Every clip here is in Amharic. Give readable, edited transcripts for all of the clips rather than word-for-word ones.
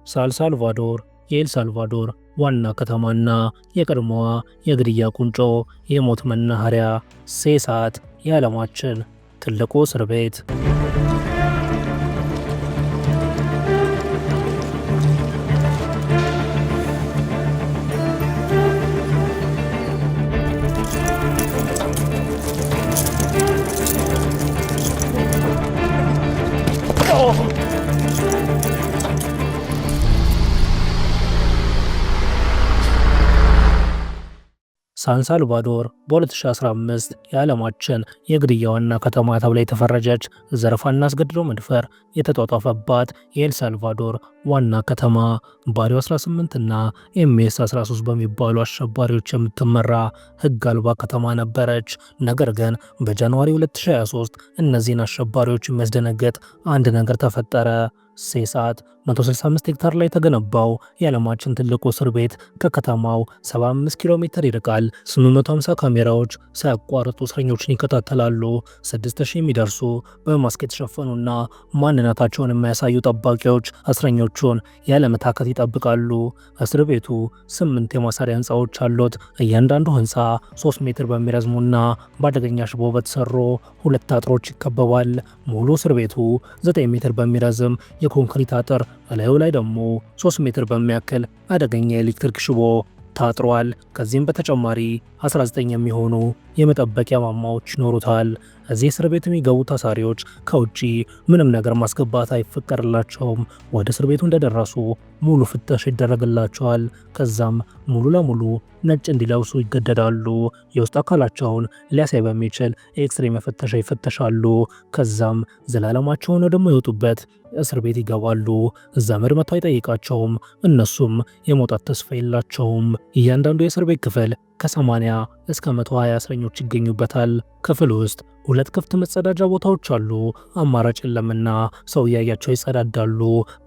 ሳልሳልቫዶር የኤል ሳልቫዶር ዋና ከተማና የቀድሞዋ የግድያ ቁንጮ የሞት መናኸሪያ ሴሳት የዓለማችን ትልቁ እስር ቤት። ሳልሳልቫዶር በ2015 የዓለማችን የግድያ ዋና ከተማ ተብላ የተፈረጀች ዘረፋና አስገድዶ መድፈር የተጧጧፈባት የኤል ሳልቫዶር ዋና ከተማ ባሪዮ 18 እና ኤምኤስ 13 በሚባሉ አሸባሪዎች የምትመራ ሕግ አልባ ከተማ ነበረች። ነገር ግን በጃንዋሪ 2023 እነዚህን አሸባሪዎች የሚያስደነግጥ አንድ ነገር ተፈጠረ። ሴሳት 165 ሄክታር ላይ የተገነባው የዓለማችን ትልቁ እስር ቤት ከከተማው 75 ኪሎ ሜትር ይርቃል። 850 ካሜራዎች ሳያቋርጡ እስረኞችን ይከታተላሉ። 6000 የሚደርሱ በማስክ የተሸፈኑና ማንነታቸውን የማያሳዩ ጠባቂዎች እስረኞቹን ያለመታከት ይጠብቃሉ። እስር ቤቱ 8 የማሰሪያ ህንፃዎች አሉት። እያንዳንዱ ህንፃ 3 ሜትር በሚረዝሙና በአደገኛ ሽቦ በተሰሩ 2 አጥሮች ይከበባል። ሙሉ እስር ቤቱ 9 ሜትር በሚረዝም የኮንክሪት አጥር እላዩ ላይ ደግሞ 3 ሜትር በሚያክል አደገኛ የኤሌክትሪክ ሽቦ ታጥሯል። ከዚህም በተጨማሪ 19 የሚሆኑ የመጠበቂያ ማማዎች ይኖሩታል። እዚህ እስር ቤት የሚገቡ ታሳሪዎች ከውጪ ምንም ነገር ማስገባት አይፈቀድላቸውም። ወደ እስር ቤቱ እንደደረሱ ሙሉ ፍተሻ ይደረግላቸዋል። ከዛም ሙሉ ለሙሉ ነጭ እንዲለብሱ ይገደዳሉ። የውስጥ አካላቸውን ሊያሳይ በሚችል ኤክስሬ መፈተሻ ይፈተሻሉ። ከዛም ዘላለማቸውን ወደማይወጡበት እስር ቤት ይገባሉ። እዛ መርመቱ አይጠይቃቸውም። እነሱም የመውጣት ተስፋ የላቸውም። እያንዳንዱ የእስር ቤት ክፍል ከ80 እስከ 120 እስረኞች ይገኙበታል። ክፍል ውስጥ 2 ክፍት መጸዳጃ ቦታዎች አሉ። አማራጭ የለምና ሰው እያያቸው ይጸዳዳሉ።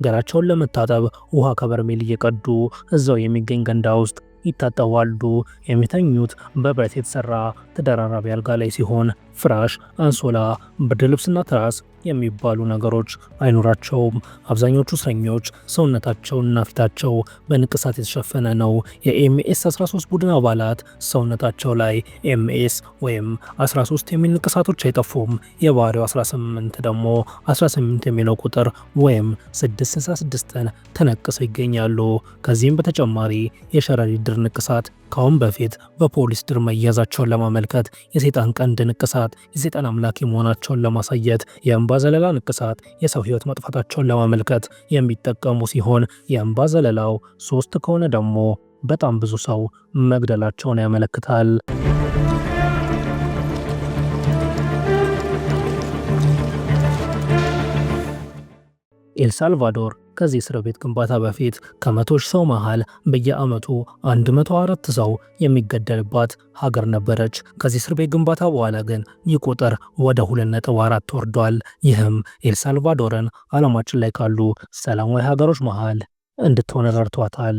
ገላቸውን ለመታጠብ ውሃ ከበርሜል እየቀዱ እዛው የሚገኝ ገንዳ ውስጥ ይታጠባሉ። የሚተኙት በብረት የተሰራ ተደራራቢ አልጋ ላይ ሲሆን ፍራሽ፣ አንሶላ፣ ብርድ ልብስና ትራስ የሚባሉ ነገሮች አይኖራቸውም። አብዛኞቹ እስረኞች ሰውነታቸውና ፊታቸው በንቅሳት የተሸፈነ ነው። የኤምኤስ 13 ቡድን አባላት ሰውነታቸው ላይ ኤምኤስ ወይም 13 የሚል ንቅሳቶች አይጠፉም። የባሪዮ 18 ደግሞ 18 የሚለው ቁጥር ወይም 666ን ተነቅሰው ይገኛሉ። ከዚህም በተጨማሪ የሸረሪት ድር ንቅሳት ካሁን በፊት በፖሊስ ድር መያዛቸውን ለማመልከት፣ የሰይጣን ቀንድ ንቅሳት የሰይጣን አምላኪ መሆናቸውን ለማሳየት፣ የእንባ ዘለላ ንቅሳት የሰው ሕይወት መጥፋታቸውን ለማመልከት የሚጠቀሙ ሲሆን የእንባ ዘለላው 3 ከሆነ ደግሞ በጣም ብዙ ሰው መግደላቸውን ያመለክታል። ኤል ሳልቫዶር ከዚህ እስር ቤት ግንባታ በፊት ከ100 ሺህ ሰው መሃል በየዓመቱ 104 ሰው የሚገደልባት ሀገር ነበረች። ከዚህ እስር ቤት ግንባታ በኋላ ግን ይህ ቁጥር ወደ 2.4 ወርዷል። ይህም ኤል ሳልቫዶርን ዓለማችን ላይ ካሉ ሰላማዊ ሀገሮች መሃል እንድትሆን ረድቷታል።